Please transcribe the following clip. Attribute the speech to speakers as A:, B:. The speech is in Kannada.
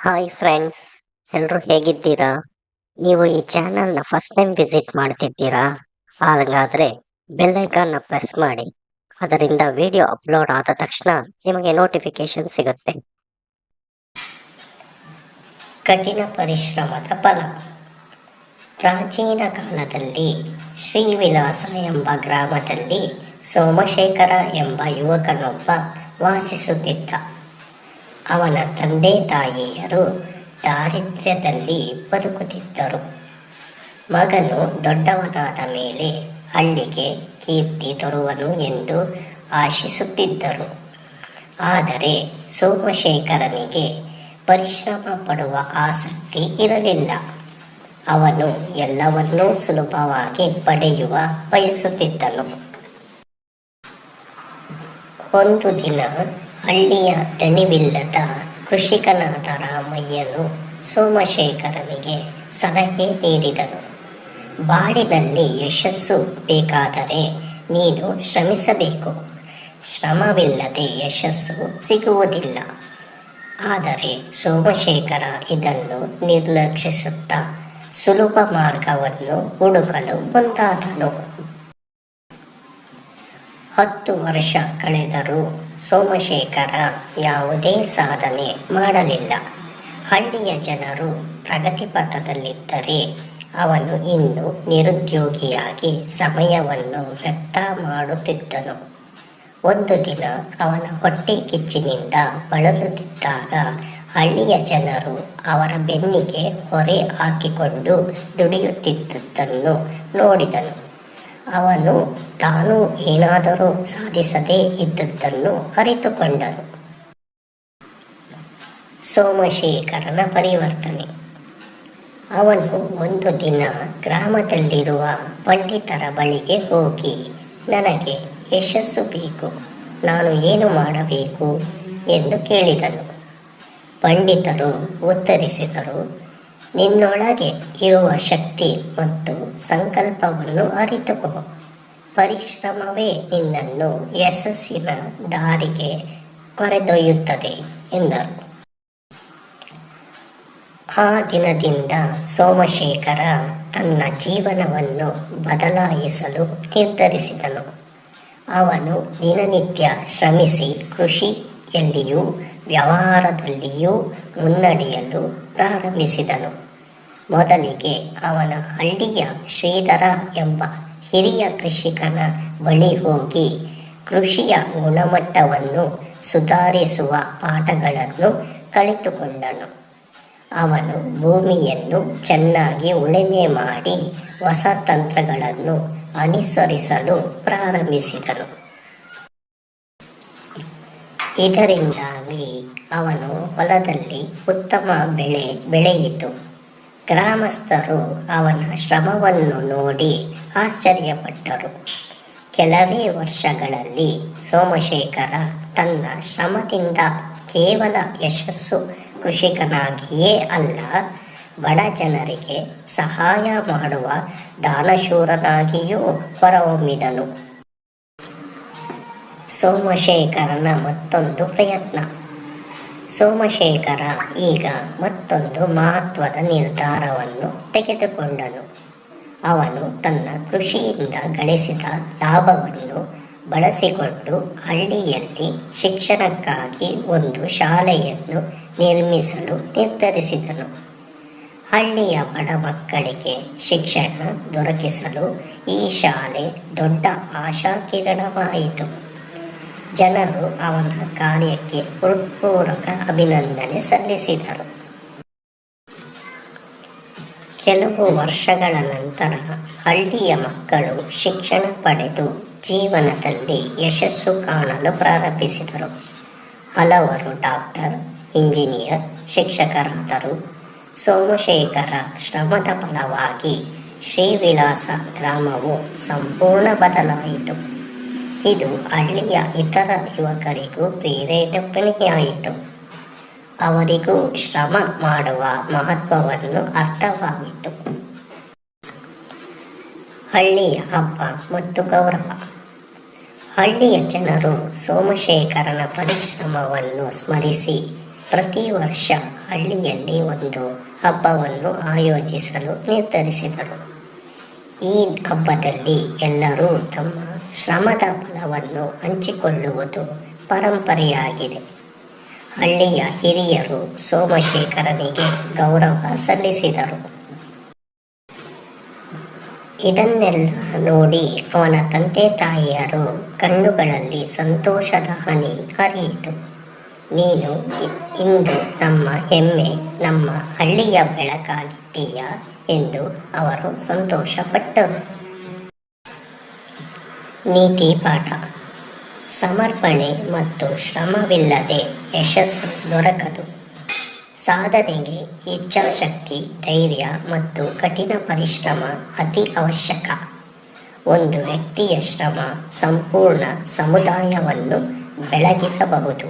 A: ಹಾಯ್ ಫ್ರೆಂಡ್ಸ್, ಎಲ್ಲರೂ ಹೇಗಿದ್ದೀರಾ? ನೀವು ಈ ಚಾನಲ್ನ ಫಸ್ಟ್ ಟೈಮ್ ವಿಸಿಟ್ ಮಾಡ್ತಿದ್ದೀರಾ? ಹಾಗಾದರೆ ಬೆಲ್ ಐಕಾನ್ನ ಪ್ರೆಸ್ ಮಾಡಿ. ಅದರಿಂದ ವಿಡಿಯೋ ಅಪ್ಲೋಡ್ ಆದ ತಕ್ಷಣ ನಿಮಗೆ ನೋಟಿಫಿಕೇಶನ್ ಸಿಗುತ್ತೆ. ಕಠಿಣ ಪರಿಶ್ರಮದ ಫಲ. ಪ್ರಾಚೀನ ಕಾಲದಲ್ಲಿ ಶ್ರೀವಿಲಾಸ ಎಂಬ ಗ್ರಾಮದಲ್ಲಿ ಸೋಮಶೇಖರ ಎಂಬ ಯುವಕನೊಬ್ಬ ವಾಸಿಸುತ್ತಿದ್ದ. ಅವನ ತಂದೆ ತಾಯಿಯರು ದಾರಿದ್ರ್ಯದಲ್ಲಿ ಬದುಕುತ್ತಿದ್ದರು. ಮಗನು ದೊಡ್ಡವನಾದ ಮೇಲೆ ಹಳ್ಳಿಗೆ ಕೀರ್ತಿ ತರುವನು ಎಂದು ಆಶಿಸುತ್ತಿದ್ದರು. ಆದರೆ ಸೋಮಶೇಖರನಿಗೆ ಪರಿಶ್ರಮ ಪಡುವ ಆಸಕ್ತಿ ಇರಲಿಲ್ಲ. ಅವನು ಎಲ್ಲವನ್ನೂ ಸುಲಭವಾಗಿ ಪಡೆಯುವ ಬಯಸುತ್ತಿದ್ದನು. ಒಂದು ದಿನ ಹಳ್ಳಿಯ ದಣಿವಿಲ್ಲದ ಕೃಷಿಕನಾದ ರಾಮಯ್ಯನು ಸೋಮಶೇಖರನಿಗೆ ಸಲಹೆ ನೀಡಿದನು. ಬಾಳಿನಲ್ಲಿ ಯಶಸ್ಸು ಬೇಕಾದರೆ ನೀನು ಶ್ರಮಿಸಬೇಕು. ಶ್ರಮವಿಲ್ಲದೆ ಯಶಸ್ಸು ಸಿಗುವುದಿಲ್ಲ. ಆದರೆ ಸೋಮಶೇಖರ ಇದನ್ನು ನಿರ್ಲಕ್ಷಿಸುತ್ತಾ ಸುಲಭ ಮಾರ್ಗವನ್ನು ಹುಡುಕಲು ಮುಂದಾದನು. 10 ವರ್ಷ ಕಳೆದರೂ ಸೋಮಶೇಖರ ಯಾವುದೇ ಸಾಧನೆ ಮಾಡಲಿಲ್ಲ. ಹಳ್ಳಿಯ ಜನರು ಪ್ರಗತಿಪಥದಲ್ಲಿದ್ದರೆ ಅವನು ಇನ್ನೂ ನಿರುದ್ಯೋಗಿಯಾಗಿ ಸಮಯವನ್ನು ವ್ಯರ್ಥ ಮಾಡುತ್ತಿದ್ದನು. ಒಂದು ದಿನ ಅವನ ಹೊಟ್ಟೆ ಕಿಚ್ಚಿನಿಂದ ಬಳಲುತ್ತಿದ್ದಾಗ ಹಳ್ಳಿಯ ಜನರು ಅವರ ಬೆನ್ನಿಗೆ ಹೊರೆ ಹಾಕಿಕೊಂಡು ದುಡಿಯುತ್ತಿದ್ದುದನ್ನು ನೋಡಿದನು. ಅವನು ತಾನು ಏನಾದರೂ ಸಾಧಿಸದೇ ಇದ್ದುದನ್ನು ಅರಿತುಕೊಂಡನು. ಸೋಮಶೇಖರನ ಪರಿವರ್ತನೆ. ಅವನು ಒಂದು ದಿನ ಗ್ರಾಮದಲ್ಲಿರುವ ಪಂಡಿತರ ಬಳಿಗೆ ಹೋಗಿ, ನನಗೆ ಯಶಸ್ಸು ಬೇಕು, ನಾನು ಏನು ಮಾಡಬೇಕು ಎಂದು ಕೇಳಿದನು. ಪಂಡಿತರು ಉತ್ತರಿಸಿದರು, ನಿನ್ನೊಳಗೆ ಇರುವ ಶಕ್ತಿ ಮತ್ತು ಸಂಕಲ್ಪವನ್ನು ಅರಿತುಕೋ. ಪರಿಶ್ರಮವೇ ನಿನ್ನನ್ನು ಯಶಸ್ಸಿನ ದಾರಿಗೆ ಕರೆದೊಯ್ಯುತ್ತದೆ ಎಂದರು. ಆ ದಿನದಿಂದ ಸೋಮಶೇಖರ ತನ್ನ ಜೀವನವನ್ನು ಬದಲಾಯಿಸಲು ನಿರ್ಧರಿಸಿದನು. ಅವನು ದಿನನಿತ್ಯ ಶ್ರಮಿಸಿ ಕೃಷಿಯಲ್ಲಿಯೂ ವ್ಯವಹಾರದಲ್ಲಿಯೂ ಮುನ್ನಡೆಯಲು ಪ್ರಾರಂಭಿಸಿದನು. ಮೊದಲಿಗೆ ಅವನ ಹಳ್ಳಿಯ ಶ್ರೀಧರ ಎಂಬ ಹಿರಿಯ ಕೃಷಿಕನ ಬಳಿ ಹೋಗಿ ಕೃಷಿಯ ಗುಣಮಟ್ಟವನ್ನು ಸುಧಾರಿಸುವ ಪಾಠಗಳನ್ನು ಕಲಿತುಕೊಂಡನು. ಅವನು ಭೂಮಿಯನ್ನು ಚೆನ್ನಾಗಿ ಉಳುಮೆ ಮಾಡಿ ಹೊಸ ತಂತ್ರಗಳನ್ನು ಅನುಸರಿಸಲು ಪ್ರಾರಂಭಿಸಿದನು. ಇದರಿಂದಾಗಿ ಅವನು ಹೊಲದಲ್ಲಿ ಉತ್ತಮ ಬೆಳೆ ಬೆಳೆಯಿತು. ಗ್ರಾಮಸ್ಥರು ಅವನ ಶ್ರಮವನ್ನು ನೋಡಿ ಆಶ್ಚರ್ಯಪಟ್ಟರು. ಕೆಲವೇ ವರ್ಷಗಳಲ್ಲಿ ಸೋಮಶೇಖರ ತನ್ನ ಶ್ರಮದಿಂದ ಕೇವಲ ಯಶಸ್ಸು ಕೃಷಿಕನಾಗಿಯೇ ಅಲ್ಲ, ಬಡ ಜನರಿಗೆ ಸಹಾಯ ಮಾಡುವ ದಾನಶೂರನಾಗಿಯೂ ಹೊರಹೊಮ್ಮಿದನು. ಸೋಮಶೇಖರನ ಮತ್ತೊಂದು ಪ್ರಯತ್ನ. ಸೋಮಶೇಖರ ಈಗ ಮತ್ತೊಂದು ಮಹತ್ವದ ನಿರ್ಧಾರವನ್ನು ತೆಗೆದುಕೊಂಡನು. ಅವನು ತನ್ನ ಕೃಷಿಯಿಂದ ಗಳಿಸಿದ ಲಾಭವನ್ನು ಬಳಸಿಕೊಂಡು ಹಳ್ಳಿಯಲ್ಲಿ ಶಿಕ್ಷಣಕ್ಕಾಗಿ ಒಂದು ಶಾಲೆಯನ್ನು ನಿರ್ಮಿಸಲು ನಿರ್ಧರಿಸಿದನು. ಹಳ್ಳಿಯ ಬಡ ಮಕ್ಕಳಿಗೆ ಶಿಕ್ಷಣ ದೊರಕಿಸಲು ಈ ಶಾಲೆ ದೊಡ್ಡ ಆಶಾಕಿರಣವಾಯಿತು. ಜನರು ಅವನ ಕಾರ್ಯಕ್ಕೆ ಹೃತ್ಪೂರ್ವಕ ಅಭಿನಂದನೆ ಸಲ್ಲಿಸಿದರು. ಕೆಲವು ವರ್ಷಗಳ ನಂತರ ಹಳ್ಳಿಯ ಮಕ್ಕಳು ಶಿಕ್ಷಣ ಪಡೆದು ಜೀವನದಲ್ಲಿ ಯಶಸ್ಸು ಕಾಣಲು ಪ್ರಾರಂಭಿಸಿದರು. ಹಲವರು ಡಾಕ್ಟರ್, ಇಂಜಿನಿಯರ್, ಶಿಕ್ಷಕರಾದರು. ಸೋಮಶೇಖರ ಶ್ರಮದ ಫಲವಾಗಿ ಶ್ರೀವಿಲಾಸ ಗ್ರಾಮವು ಸಂಪೂರ್ಣ ಬದಲಾಯಿತು. ಇದು ಹಳ್ಳಿಯ ಇತರ ಯುವಕರಿಗೂ ಪ್ರೇರಣೆಯಾಯಿತು. ಅವರಿಗೂ ಶ್ರಮ ಮಾಡುವ ಮಹತ್ವವನ್ನು ಅರ್ಥವಾಯಿತು. ಹಳ್ಳಿಯ ಹಬ್ಬ ಮತ್ತು ಗೌರವ. ಹಳ್ಳಿಯ ಜನರು ಸೋಮಶೇಖರನ ಪರಿಶ್ರಮವನ್ನು ಸ್ಮರಿಸಿ ಪ್ರತಿ ವರ್ಷ ಹಳ್ಳಿಯಲ್ಲಿ ಒಂದು ಹಬ್ಬವನ್ನು ಆಯೋಜಿಸಲು ನಿರ್ಧರಿಸಿದರು. ಈ ಹಬ್ಬದಲ್ಲಿ ಎಲ್ಲರೂ ತಮ್ಮ ಶ್ರಮದ ಫಲವನ್ನು ಹಂಚಿಕೊಳ್ಳುವುದು ಪರಂಪರೆಯಾಗಿದೆ. ಹಳ್ಳಿಯ ಹಿರಿಯರು ಸೋಮಶೇಖರನಿಗೆ ಗೌರವ ಸಲ್ಲಿಸಿದರು. ಇದನ್ನೆಲ್ಲ ನೋಡಿ ಅವನ ತಂದೆ ತಾಯಿಯರು ಕಣ್ಣುಗಳಲ್ಲಿ ಸಂತೋಷದ ಹನಿ ಹರಿಯಿತು. ನೀನು ಇಂದು ನಮ್ಮ ಹೆಮ್ಮೆ, ನಮ್ಮ ಹಳ್ಳಿಯ ಬೆಳಕಾಗಿದ್ದೀಯ ಎಂದು ಅವರು ಸಂತೋಷಪಟ್ಟರು. ನೀತಿ ಪಾಠ: ಸಮರ್ಪಣೆ ಮತ್ತು ಶ್ರಮವಿಲ್ಲದೆ ಯಶಸ್ಸು ದೊರಕದು. ಸಾಧನೆಗೆ ಇಚ್ಛಾಶಕ್ತಿ, ಧೈರ್ಯ ಮತ್ತು ಕಠಿಣ ಪರಿಶ್ರಮ ಅತಿ ಅವಶ್ಯಕ. ಒಂದು ವ್ಯಕ್ತಿಯ ಶ್ರಮ ಸಂಪೂರ್ಣ ಸಮುದಾಯವನ್ನು ಬೆಳಗಿಸಬಹುದು.